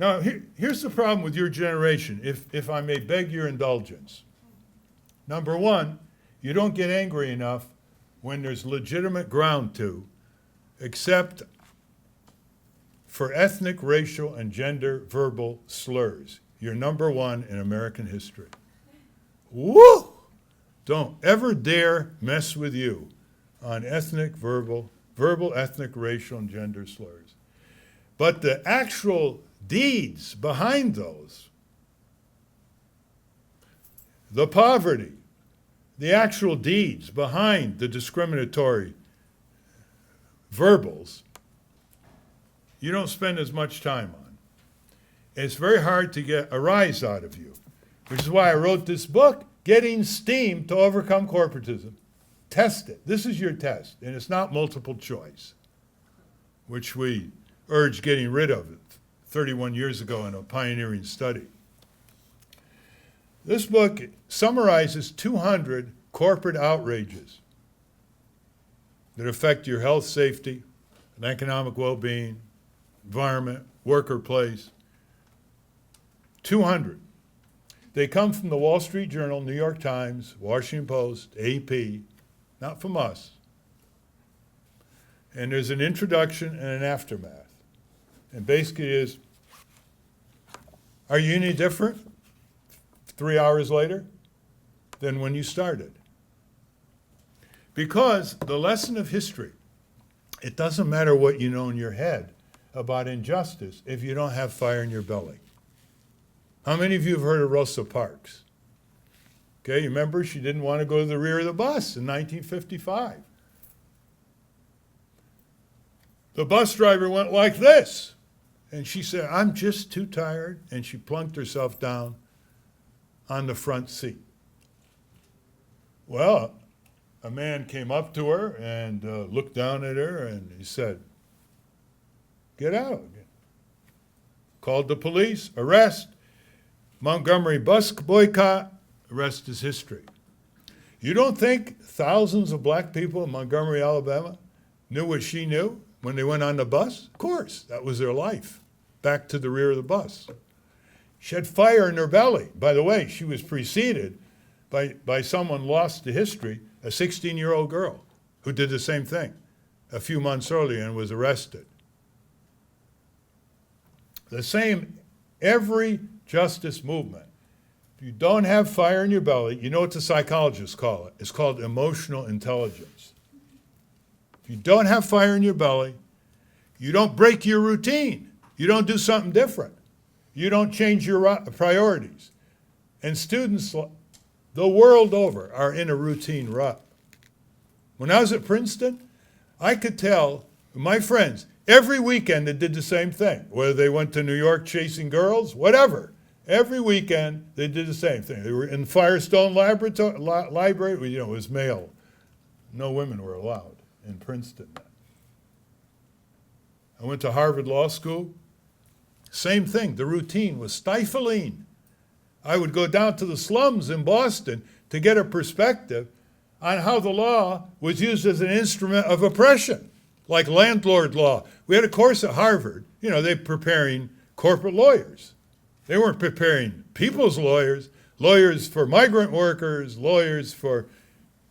Now, here's the problem with your generation, if I may beg your indulgence. Number one, you don't get angry enough when there's legitimate ground to, except for ethnic, racial, and gender verbal slurs. You're number one in American history. Woo! Don't ever dare mess with you on ethnic, verbal, ethnic, racial, and gender slurs. But the actual deeds behind those, the poverty, the actual deeds behind the discriminatory verbals, you don't spend as much time on. It's very hard to get a rise out of you, which is why I wrote this book, Getting Steam to Overcome Corporatism. Test it. This is your test, and it's not multiple choice, which we urged getting rid of 31 years ago in a pioneering study. This book summarizes 200 corporate outrages that affect your health, safety, and economic well-being, environment, worker place. 200. They come from the Wall Street Journal, New York Times, Washington Post, AP, not from us. And there's an introduction and an aftermath. And basically it is, are you any different 3 hours later than when you started? Because the lesson of history, it doesn't matter what you know in your head about injustice if you don't have fire in your belly. How many of you have heard of Rosa Parks? Okay, you remember she didn't want to go to the rear of the bus in 1955. The bus driver went like this, and she said, I'm just too tired, and she plunked herself down on the front seat. Well, a man came up to her and looked down at her, and he said, get out. Called the police, arrest. Montgomery Bus Boycott, the rest is history. You don't think thousands of black people in Montgomery, Alabama knew what she knew when they went on the bus? Of course, that was their life, back to the rear of the bus. She had fire in her belly. By the way, she was preceded by someone lost to history, a 16-year-old girl who did the same thing a few months earlier and was arrested. The same, every justice movement. If you don't have fire in your belly, you know what the psychologists call it. It's called emotional intelligence. If you don't have fire in your belly, you don't break your routine. You don't do something different. You don't change your priorities. And students the world over are in a routine rut. When I was at Princeton, I could tell my friends, every weekend they did the same thing, whether they went to New York chasing girls, whatever. Every weekend they did the same thing. They were in Firestone Library, it was male. No women were allowed in Princeton then. I went to Harvard Law School. Same thing, the routine was stifling. I would go down to the slums in Boston to get a perspective on how the law was used as an instrument of oppression, like landlord law. We had a course at Harvard, they're preparing corporate lawyers. They weren't preparing people's lawyers, lawyers for migrant workers, lawyers for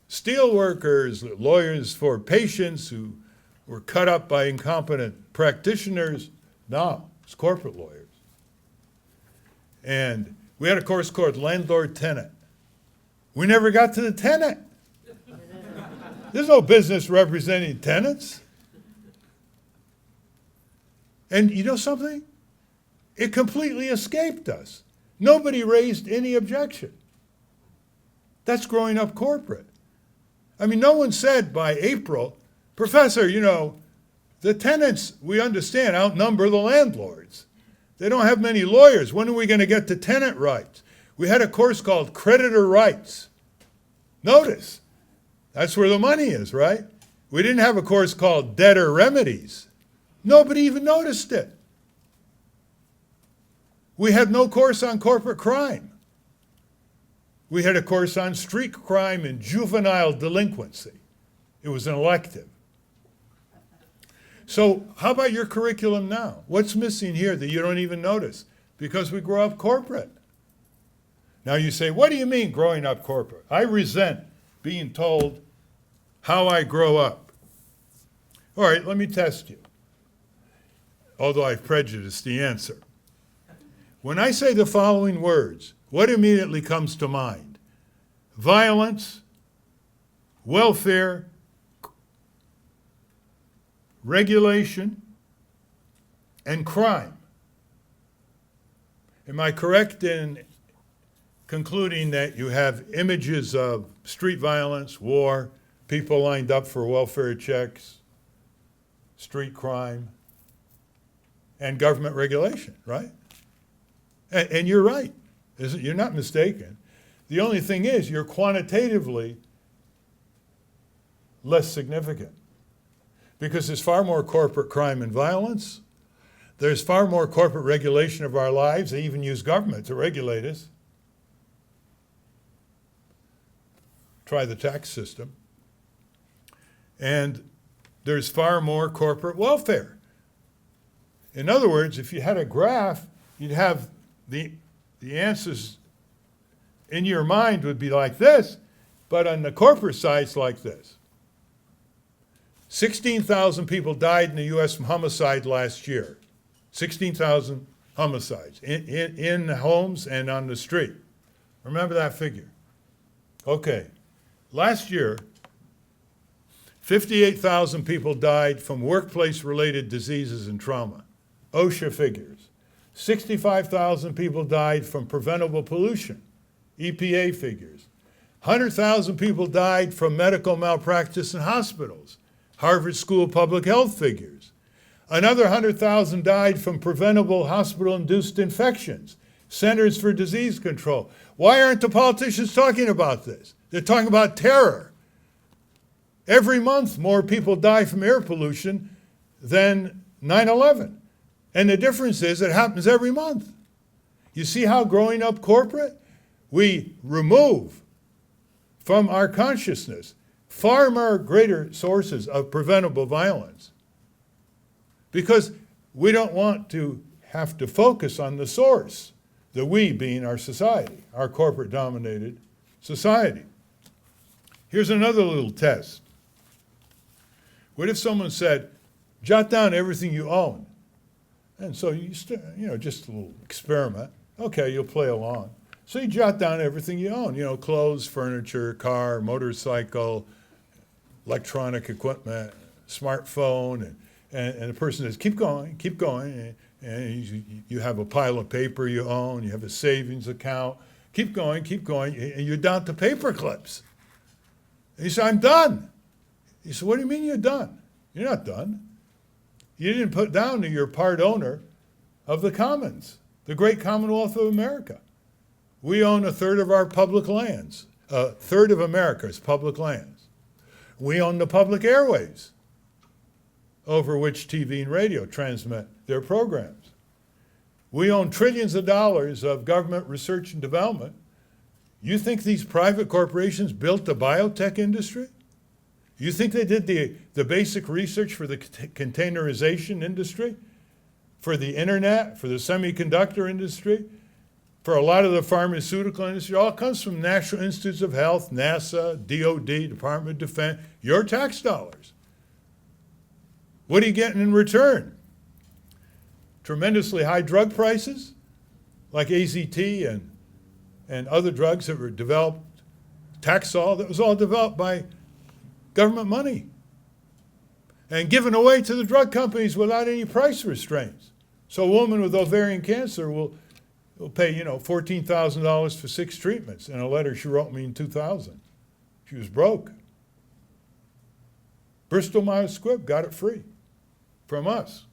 steel workers, lawyers for patients who were cut up by incompetent practitioners. No, it's corporate lawyers. And we had a course called Landlord-Tenant. We never got to the tenant. There's no business representing tenants. And you know something? It completely escaped us. Nobody raised any objection. That's growing up corporate. I mean, no one said by April, Professor, the tenants, we understand, outnumber the landlords. They don't have many lawyers. When are we going to get to tenant rights? We had a course called Creditor Rights. Notice, that's where the money is, right? We didn't have a course called Debtor Remedies. Nobody even noticed it. We had no course on corporate crime. We had a course on street crime and juvenile delinquency. It was an elective. So how about your curriculum now? What's missing here that you don't even notice? Because we grow up corporate. Now you say, what do you mean growing up corporate? I resent being told how I grow up. All right, let me test you, although I've prejudiced the answer. When I say the following words, what immediately comes to mind? Violence, welfare, regulation, and crime. Am I correct in concluding that you have images of street violence, war, people lined up for welfare checks, street crime, and government regulation, right? And you're right. You're not mistaken. The only thing is you're quantitatively less significant because there's far more corporate crime and violence. There's far more corporate regulation of our lives. They even use government to regulate us. Try the tax system. And there's far more corporate welfare. In other words, if you had a graph, you'd have the answers in your mind would be like this, but on the corporate side, it's like this. 16,000 people died in the U.S. from homicide last year. 16,000 homicides in homes and on the street. Remember that figure. Okay. Last year, 58,000 people died from workplace-related diseases and trauma. OSHA figures. 65,000 people died from preventable pollution. EPA figures. 100,000 people died from medical malpractice in hospitals. Harvard School of Public Health figures. Another 100,000 died from preventable hospital-induced infections. Centers for Disease Control. Why aren't the politicians talking about this? They're talking about terror. Every month, more people die from air pollution than 9/11. And the difference is it happens every month. You see how growing up corporate, we remove from our consciousness far more greater sources of preventable violence because we don't want to have to focus on the source, the we being our society, our corporate-dominated society. Here's another little test. What if someone said, jot down everything you own? And so just a little experiment. Okay, you'll play along. So you jot down everything you own, clothes, furniture, car, motorcycle, electronic equipment, smartphone, and the person says, keep going, and you have a pile of paper you own, you have a savings account, keep going, and you're down to paper clips. And you say, I'm done. You say, what do you mean you're done? You're not done. You didn't put down that you're part owner of the commons, the great Commonwealth of America. We own a third of our public lands. A third of America's public lands. We own the public airways over which TV and radio transmit their programs. We own trillions of dollars of government research and development. You think these private corporations built the biotech industry? You think they did the basic research for the containerization industry, for the internet, for the semiconductor industry, for a lot of the pharmaceutical industry? It all comes from National Institutes of Health, NASA, DOD, Department of Defense, your tax dollars. What are you getting in return? Tremendously high drug prices, like AZT and other drugs that were developed, Taxol, that was all developed by government money and given away to the drug companies without any price restraints. So a woman with ovarian cancer will pay, $14,000 for 6 treatments in a letter she wrote me in 2000. She was broke. Bristol Myers Squibb got it free from us.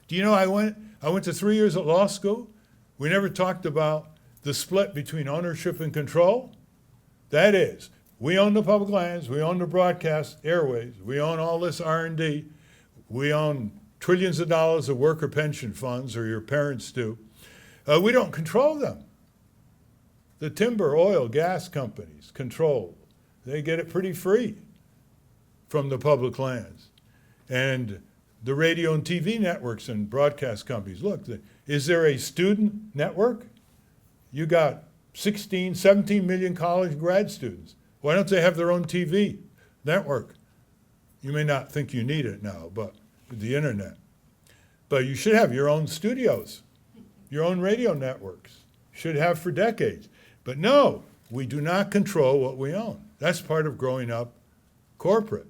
Do you know I went to 3 years at law school? We never talked about the split between ownership and control. That is, we own the public lands, we own the broadcast airways, we own all this R&D, we own trillions of dollars of worker pension funds, or your parents do. We don't control them. The timber, oil, gas companies control. They get it pretty free from the public lands. And the radio and TV networks and broadcast companies. Look, is there a student network? You got 16, 17 million college and grad students. Why don't they have their own TV network? You may not think you need it now, but with the internet. But you should have your own studios, your own radio networks. Should have for decades. But no, we do not control what we own. That's part of growing up corporate.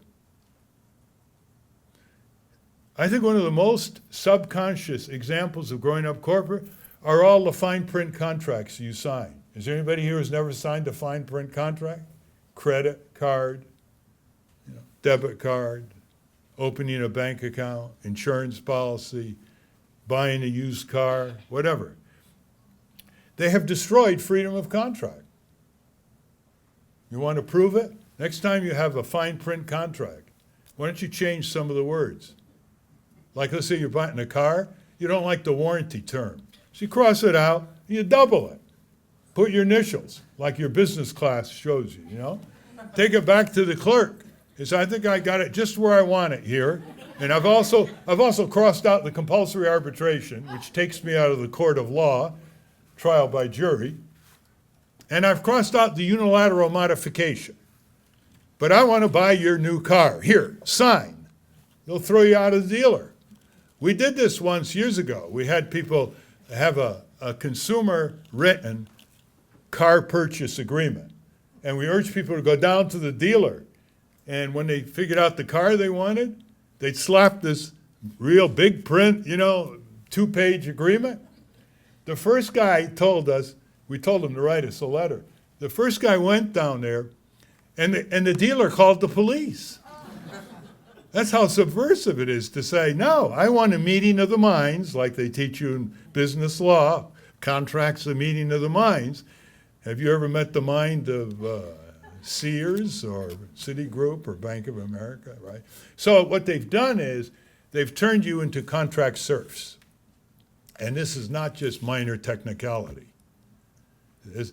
I think one of the most subconscious examples of growing up corporate are all the fine print contracts you sign. Is there anybody here who's never signed a fine print contract? Credit card, debit card, opening a bank account, insurance policy, buying a used car, whatever. They have destroyed freedom of contract. You want to prove it? Next time you have a fine print contract, why don't you change some of the words? Like, let's say you're buying a car, you don't like the warranty term. So you cross it out, you double it. Put your initials, like your business class shows you, Take it back to the clerk. He said, I think I got it just where I want it here. And I've also crossed out the compulsory arbitration, which takes me out of the court of law, trial by jury. And I've crossed out the unilateral modification. But I want to buy your new car. Here, sign. They'll throw you out of the dealer. We did this once years ago. We had people have a consumer-written car purchase agreement. And we urged people to go down to the dealer. And when they figured out the car they wanted, they'd slap this real big print, 2-page agreement. The first guy told us, we told him to write us a letter. The first guy went down there, and the dealer called the police. That's how subversive it is to say, no, I want a meeting of the minds, like they teach you in business law, contracts, a meeting of the minds. Have you ever met the mind of Sears or Citigroup or Bank of America, right? So what they've done is they've turned you into contract serfs. And this is not just minor technicality. This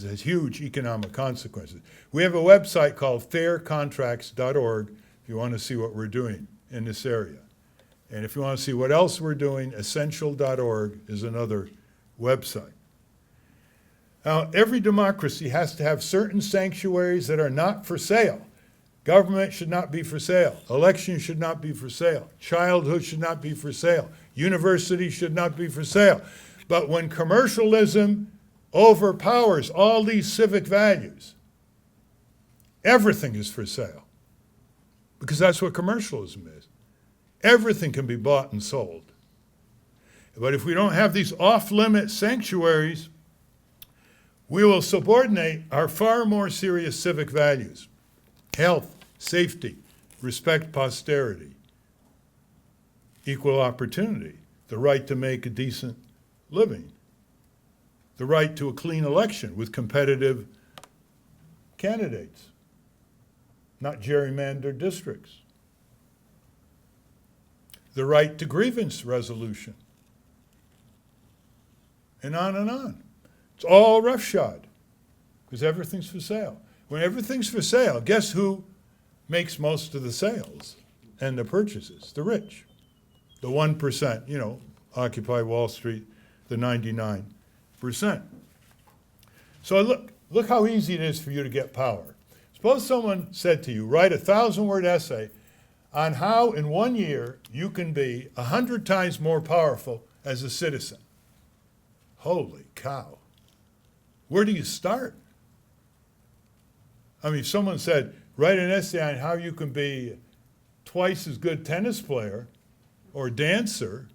has huge economic consequences. We have a website called faircontracts.org if you want to see what we're doing in this area. And if you want to see what else we're doing, essential.org is another website. Now, every democracy has to have certain sanctuaries that are not for sale. Government should not be for sale. Elections should not be for sale. Childhood should not be for sale. Universities should not be for sale. But when commercialism overpowers all these civic values, everything is for sale. Because that's what commercialism is. Everything can be bought and sold. But if we don't have these off-limit sanctuaries, we will subordinate our far more serious civic values: health, safety, respect posterity, equal opportunity, the right to make a decent living, the right to a clean election with competitive candidates, not gerrymandered districts, the right to grievance resolution, and on and on. It's all roughshod because everything's for sale. When everything's for sale, guess who makes most of the sales and the purchases? The rich. The 1%, occupy Wall Street, the 99%. So look how easy it is for you to get power. Suppose someone said to you, write a 1,000-word essay on how in 1 year you can be 100 times more powerful as a citizen. Holy cow. Where do you start? I mean, if someone said, write an essay on how you can be twice as good tennis player or dancer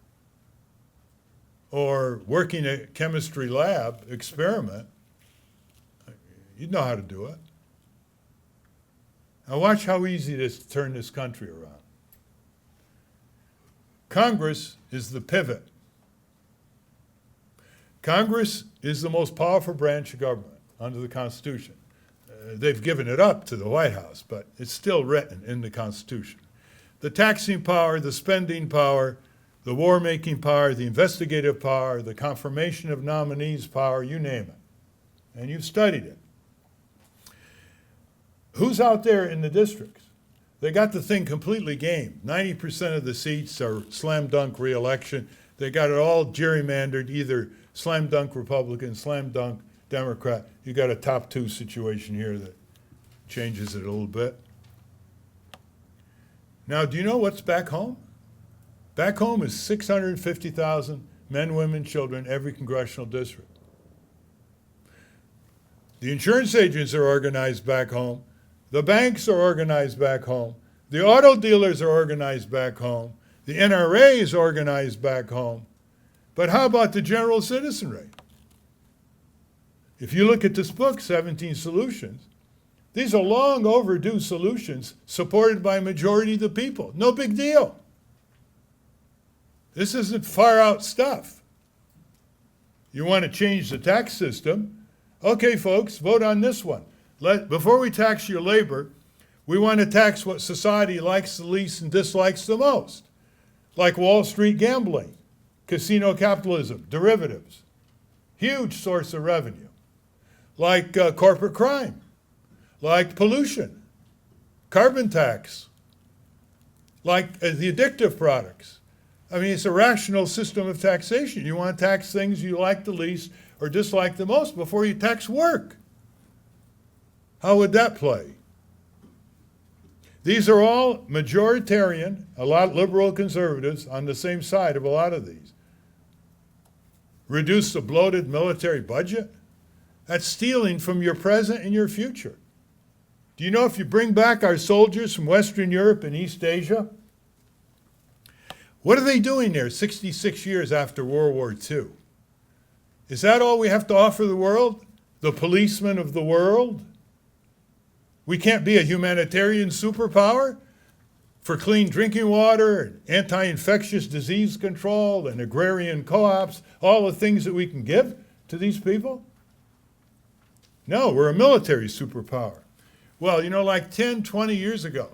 or working a chemistry lab experiment, you'd know how to do it. Now watch how easy it is to turn this country around. Congress is the pivot. Congress is the most powerful branch of government under the Constitution. They've given it up to the White House, but it's still written in the Constitution. The taxing power, the spending power, the war-making power, the investigative power, the confirmation of nominees power, you name it. And you've studied it. Who's out there in the districts? They got the thing completely gamed. 90% of the seats are slam dunk re-election. They got it all gerrymandered, either slam dunk Republican, slam dunk Democrat. You got a top two situation here that changes it a little bit. Now, do you know what's back home? Back home is 650,000 men, women, children, every congressional district. The insurance agents are organized back home. The banks are organized back home. The auto dealers are organized back home. The NRA is organized back home. But how about the general citizenry? If you look at this book, 17 Solutions, these are long overdue solutions supported by a majority of the people. No big deal. This isn't far out stuff. You want to change the tax system? Okay, folks, vote on this one. Before we tax your labor, we want to tax what society likes the least and dislikes the most, like Wall Street gambling, casino capitalism, derivatives, huge source of revenue, like corporate crime, like pollution, carbon tax, like the addictive products. I mean, it's a rational system of taxation. You want to tax things you like the least or dislike the most before you tax work. How would that play? These are all majoritarian, a lot liberal conservatives on the same side of a lot of these. Reduce the bloated military budget? That's stealing from your present and your future. Do you know if you bring back our soldiers from Western Europe and East Asia, what are they doing there 66 years after World War II? Is that all we have to offer the world? The policemen of the world? We can't be a humanitarian superpower for clean drinking water and anti-infectious disease control and agrarian co-ops, all the things that we can give to these people? No, we're a military superpower. Well, you know, like 10, 20 years ago,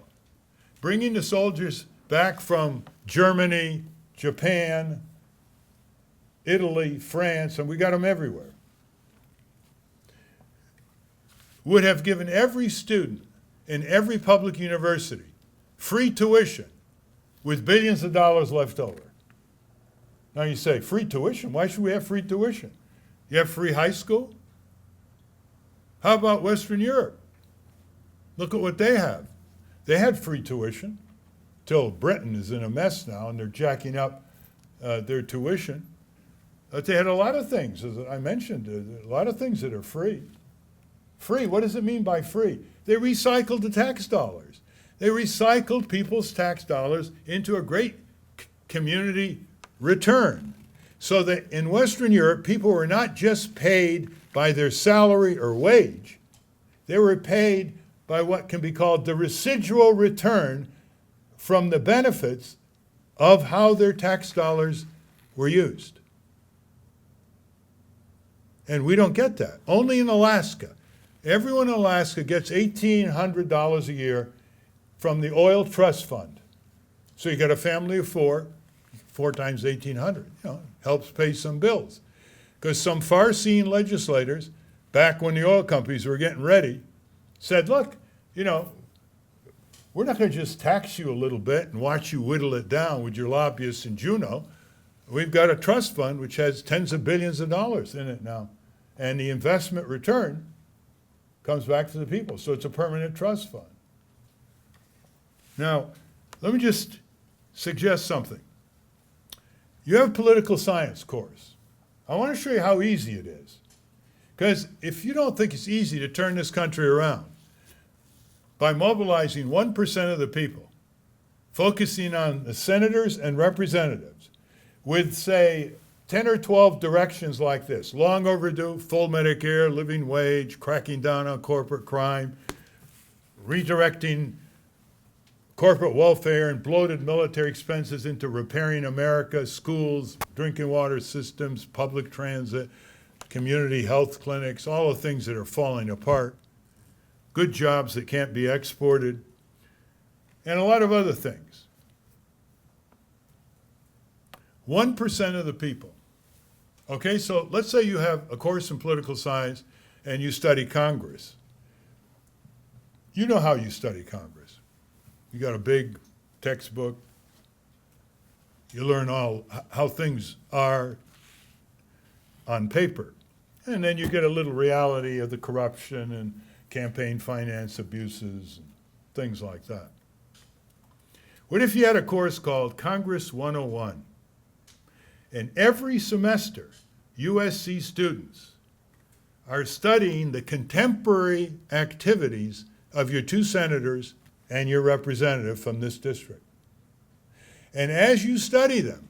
bringing the soldiers back from Germany, Japan, Italy, France, and we got them everywhere, would have given every student in every public university free tuition with billions of dollars left over. Now you say, free tuition? Why should we have free tuition? You have free high school? How about Western Europe? Look at what they have. They had free tuition till Britain is in a mess now and they're jacking up their tuition. But they had a lot of things, as I mentioned, a lot of things that are free. Free, what does it mean by free? They recycled the tax dollars. They recycled people's tax dollars into a great community return. So that in Western Europe, people were not just paid by their salary or wage. They were paid by what can be called the residual return from the benefits of how their tax dollars were used. And we don't get that. Only in Alaska. Everyone in Alaska gets $1,800 a year from the oil trust fund. So you got a family of four times 1,800, helps pay some bills. Because some far-seeing legislators, back when the oil companies were getting ready, said, look, we're not going to just tax you a little bit and watch you whittle it down with your lobbyists in Juneau. We've got a trust fund which has tens of billions of dollars in it now. And the investment return comes back to the people. So it's a permanent trust fund. Now, let me just suggest something. You have a political science course. I want to show you how easy it is. Because if you don't think it's easy to turn this country around by mobilizing 1% of the people, focusing on the senators and representatives with, say, 10 or 12 directions like this: long overdue, full Medicare, living wage, cracking down on corporate crime, redirecting corporate welfare and bloated military expenses into repairing America, schools, drinking water systems, public transit, community health clinics, all the things that are falling apart, good jobs that can't be exported, and a lot of other things. 1% of the people. Okay, so let's say you have a course in political science and you study Congress. You know how you study Congress. You got a big textbook. You learn how things are on paper. And then you get a little reality of the corruption and campaign finance abuses and things like that. What if you had a course called Congress 101? And every semester, USC students are studying the contemporary activities of your 2 senators and your representative from this district. And as you study them,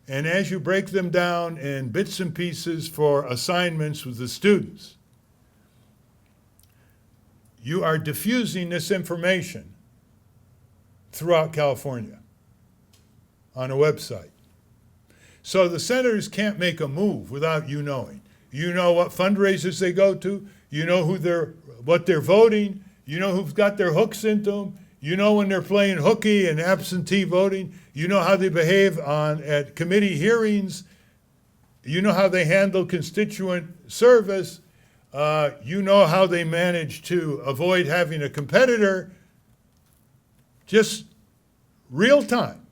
and as you break them down in bits and pieces for assignments with the students, you are diffusing this information throughout California on a website. So the senators can't make a move without you knowing. You know what fundraisers they go to. You know what they're voting. You know who's got their hooks into them. You know when they're playing hooky and absentee voting. You know how they behave at committee hearings. You know how they handle constituent service. You know how they manage to avoid having a competitor. Just real time.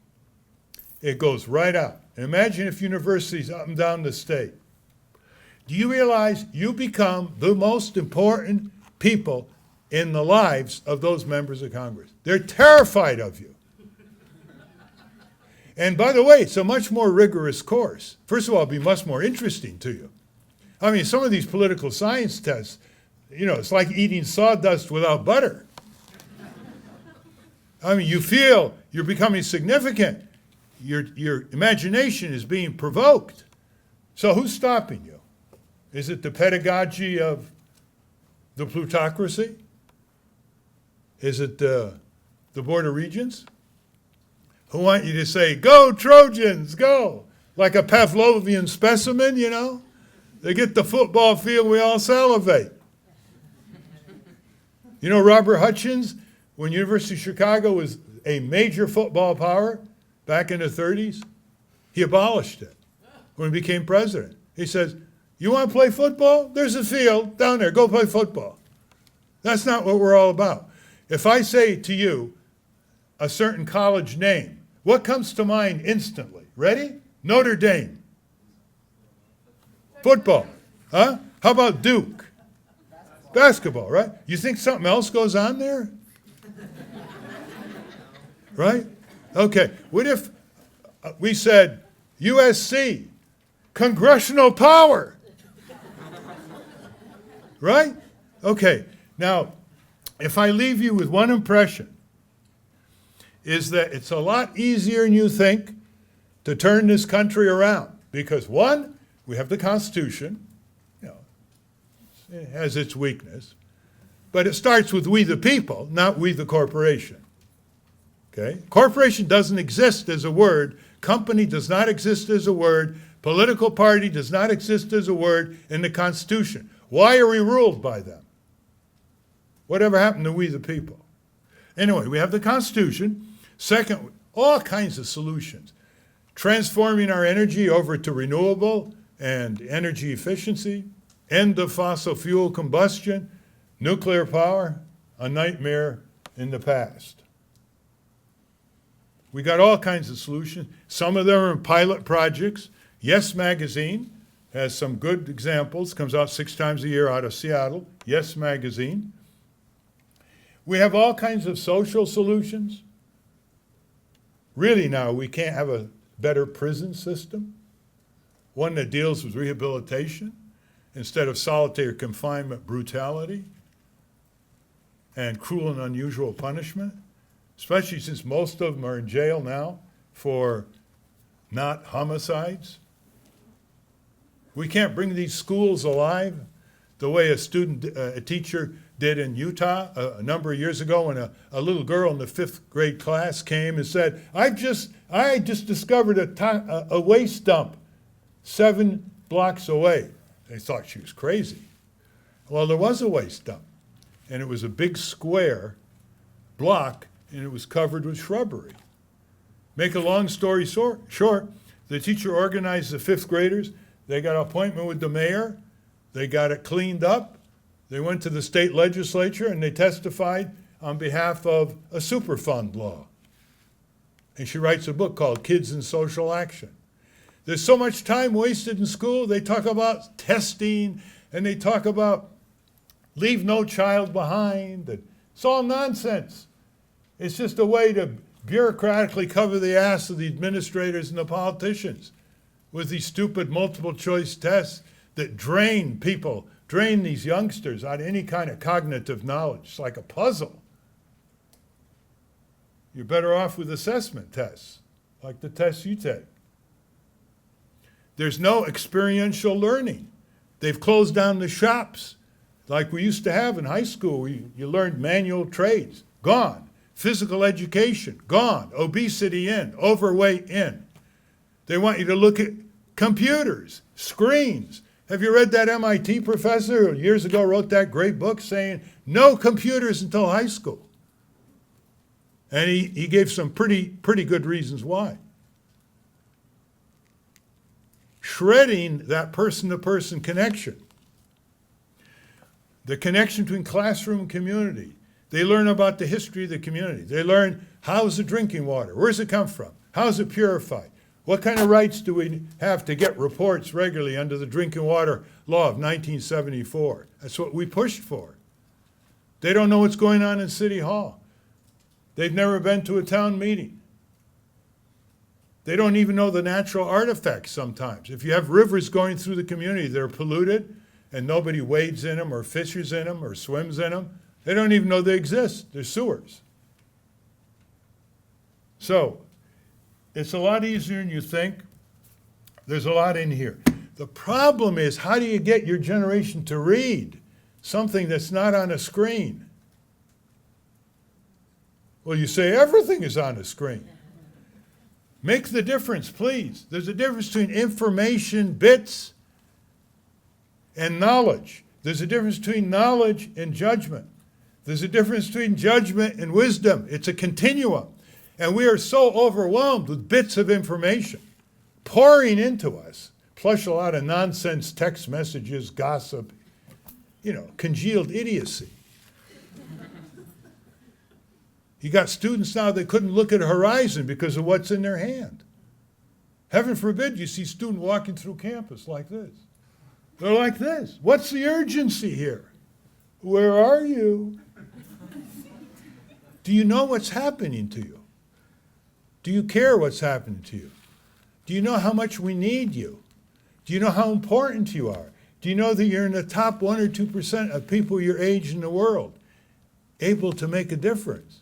It goes right out. Imagine if universities up and down the state. Do you realize you become the most important people in the lives of those members of Congress? They're terrified of you. And by the way, it's a much more rigorous course. First of all, it'll be much more interesting to you. I mean, some of these political science tests, it's like eating sawdust without butter. I mean, you feel you're becoming significant. Your imagination is being provoked. So who's stopping you? Is it the pedagogy of the plutocracy? Is it the Board of Regents? Who want you to say, go Trojans, go, like a Pavlovian specimen, They get the football field, we all salivate. Robert Hutchins, when University of Chicago was a major football power back in the 30s, he abolished it when he became president. He says, you want to play football? There's a field down there. Go play football. That's not what we're all about. If I say to you a certain college name, what comes to mind instantly? Ready? Notre Dame. Football. Huh? How about Duke? Basketball, right? You think something else goes on there? Right? Okay. What if we said USC, congressional power? Right? Okay. Now, if I leave you with one impression, is that it's a lot easier than you think to turn this country around. Because one, we have the Constitution. It has its weakness. But it starts with we the people, not we the corporation. Okay? Corporation doesn't exist as a word. Company does not exist as a word. Political party does not exist as a word in the Constitution. Why are we ruled by them? Whatever happened to we the people? Anyway, we have the Constitution. Second, all kinds of solutions. Transforming our energy over to renewable and energy efficiency, end of fossil fuel combustion, nuclear power, a nightmare in the past. We got all kinds of solutions. Some of them are in pilot projects. Yes Magazine has some good examples, comes out 6 times a year out of Seattle, Yes Magazine. We have all kinds of social solutions. Really now, we can't have a better prison system, one that deals with rehabilitation instead of solitary confinement brutality and cruel and unusual punishment, especially since most of them are in jail now for not homicides. We can't bring these schools alive the way a teacher did in Utah a number of years ago when a little girl in the 5th grade class came and said, I just discovered a waste dump 7 blocks away. They thought she was crazy. Well, there was a waste dump, and it was a big square block, and it was covered with shrubbery. Make a long story short, the teacher organized the 5th graders. They got an appointment with the mayor. They got it cleaned up. They went to the state legislature and they testified on behalf of a Superfund law. And she writes a book called Kids in Social Action. There's so much time wasted in school. They talk about testing, and they talk about leave no child behind. And it's all nonsense. It's just a way to bureaucratically cover the ass of the administrators and the politicians with these stupid multiple choice tests that drain people, drain these youngsters out of any kind of cognitive knowledge. It's like a puzzle. You're better off with assessment tests, like the tests you take. There's no experiential learning. They've closed down the shops like we used to have in high school. You learned manual trades, gone. Physical education, gone. Obesity in, overweight in. They want you to look at computers, screens. Have you read that MIT professor who years ago wrote that great book saying no computers until high school? And he gave some pretty good reasons why. Shredding that person-to-person connection. The connection between classroom and community. They learn about the history of the community. They learn how's the drinking water? Where's it come from? How's it purified? What kind of rights do we have to get reports regularly under the Drinking Water Law of 1974? That's what we pushed for. They don't know what's going on in City Hall. They've never been to a town meeting. They don't even know the natural artifacts sometimes. If you have rivers going through the community that are polluted and nobody wades in them or fishes in them or swims in them, they don't even know they exist. They're sewers. So it's a lot easier than you think. There's a lot in here. The problem is, how do you get your generation to read something that's not on a screen? Well, you say everything is on a screen. Make the difference, please. There's a difference between information, bits, and knowledge. There's a difference between knowledge and judgment. There's a difference between judgment and wisdom. It's a continuum. And we are so overwhelmed with bits of information pouring into us, plus a lot of nonsense text messages, gossip, congealed idiocy. You got students now that couldn't look at a horizon because of what's in their hand. Heaven forbid you see a student walking through campus like this. They're like this. What's the urgency here? Where are you? Do you know what's happening to you? Do you care what's happening to you? Do you know how much we need you? Do you know how important you are? Do you know that you're in the top 1 or 2% of people your age in the world able to make a difference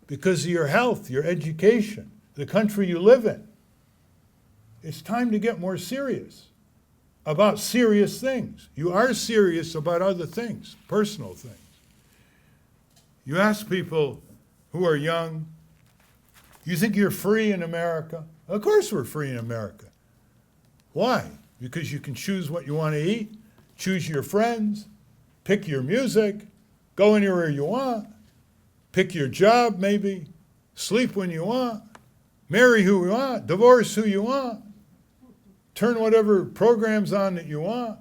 because of your health, your education, the country you live in? It's time to get more serious about serious things. You are serious about other things, personal things. You ask people who are young, you think you're free in America? Of course we're free in America. Why? Because you can choose what you want to eat, choose your friends, pick your music, go anywhere you want, pick your job maybe, sleep when you want, marry who you want, divorce who you want, turn whatever programs on that you want.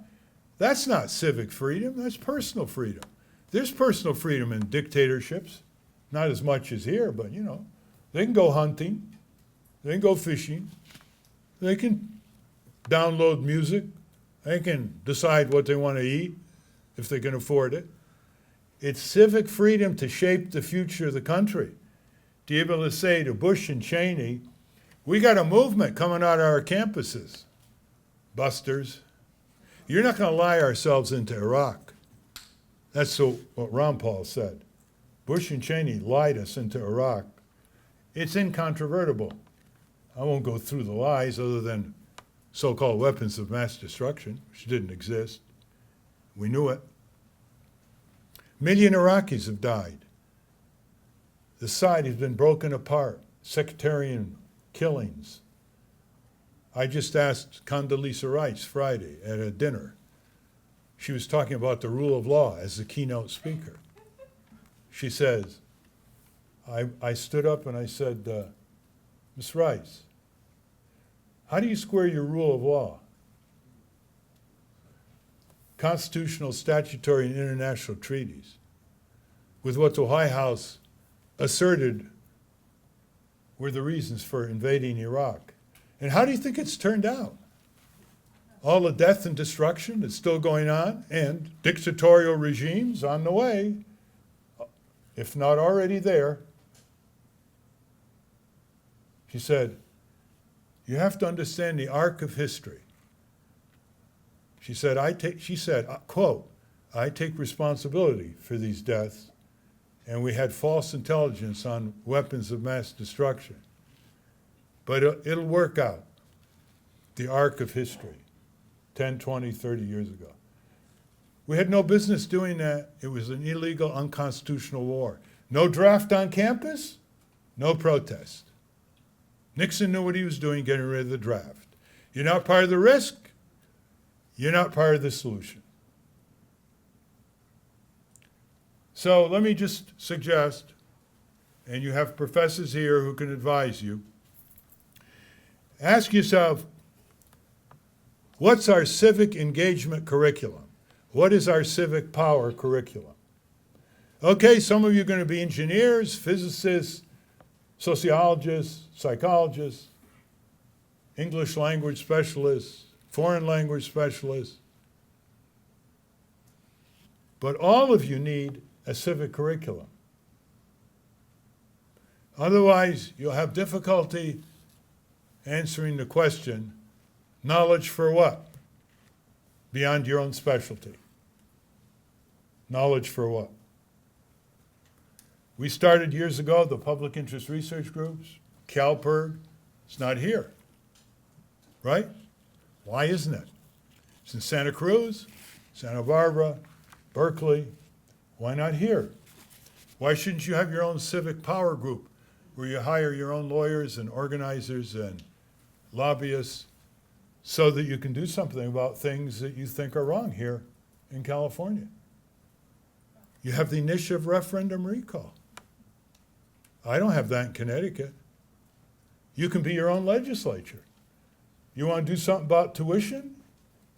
That's not civic freedom, that's personal freedom. There's personal freedom in dictatorships, not as much as here, but they can go hunting, they can go fishing, they can download music, they can decide what they want to eat if they can afford it. It's civic freedom to shape the future of the country. To be able to say to Bush and Cheney, we got a movement coming out of our campuses. Busters, you're not going to lie ourselves into Iraq. That's what Ron Paul said. Bush and Cheney lied us into Iraq. It's incontrovertible. I won't go through the lies other than so-called weapons of mass destruction, which didn't exist. We knew it. 1 million Iraqis have died. The side has been broken apart, sectarian killings. I just asked Condoleezza Rice Friday at a dinner. She was talking about the rule of law as the keynote speaker. She says, I stood up and I said, Ms. Rice, how do you square your rule of law? Constitutional, statutory, and international treaties with what the White House asserted were the reasons for invading Iraq. And how do you think it's turned out? All the death and destruction that's still going on, and dictatorial regimes on the way, if not already there. She said, you have to understand the arc of history. She said, quote, I take responsibility for these deaths, and we had false intelligence on weapons of mass destruction. But it'll work out. The arc of history, 10, 20, 30 years ago. We had no business doing that. It was an illegal, unconstitutional war. No draft on campus, no protest. Nixon knew what he was doing, getting rid of the draft. You're not part of the risk, you're not part of the solution. So let me just suggest, and you have professors here who can advise you, ask yourself, what's our civic engagement curriculum? What is our civic power curriculum? Okay, some of you are going to be engineers, physicists, sociologists, psychologists, English language specialists, foreign language specialists. But all of you need a civic curriculum. Otherwise, you'll have difficulty answering the question, knowledge for what? Beyond your own specialty. Knowledge for what? We started years ago the public interest research groups. CalPERG, it's not here, right? Why isn't it? It's in Santa Cruz, Santa Barbara, Berkeley. Why not here? Why shouldn't you have your own civic power group where you hire your own lawyers and organizers and lobbyists so that you can do something about things that you think are wrong here in California? You have the initiative referendum recall. I don't have that in Connecticut. You can be your own legislature. You want to do something about tuition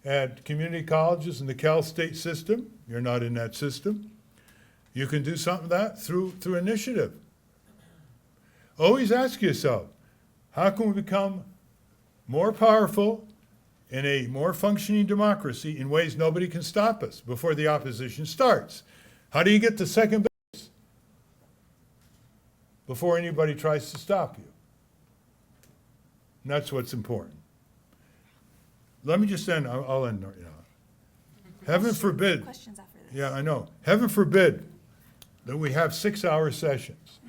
at community colleges in the Cal State system? You're not in that system. You can do something that through initiative. Always ask yourself, how can we become more powerful in a more functioning democracy in ways nobody can stop us before the opposition starts? How do you get to second base before anybody tries to stop you? And that's what's important. Let me just end. I'll end. Heaven forbid. Questions after this. Yeah, I know. Heaven forbid that we have 6-hour sessions,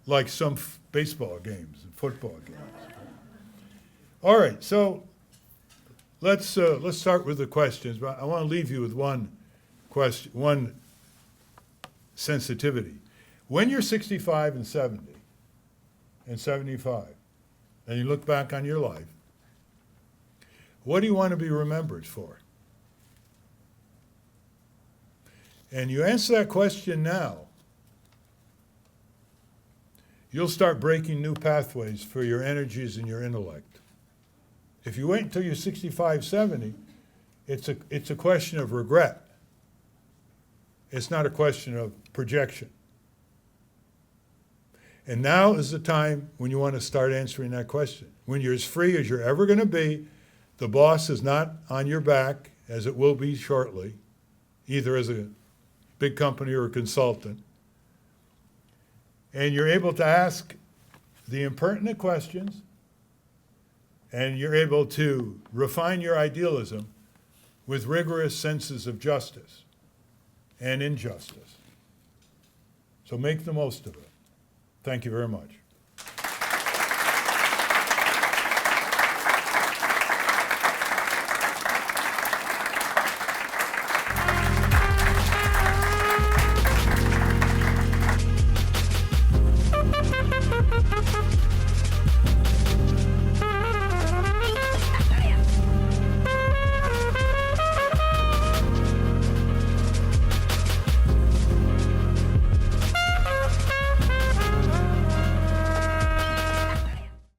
like some baseball games and football games. All right, so let's start with the questions. But I want to leave you with one question, one sensitivity. When you're 65 and 70 and 75, and you look back on your life, what do you want to be remembered for? And you answer that question now, you'll start breaking new pathways for your energies and your intellect. If you wait until you're 65, 70, it's a question of regret. It's not a question of projection. And now is the time when you want to start answering that question. When you're as free as you're ever going to be, the boss is not on your back, as it will be shortly, either as a big company or a consultant. And you're able to ask the impertinent questions, and you're able to refine your idealism with rigorous senses of justice and injustice. So make the most of it. Thank you very much.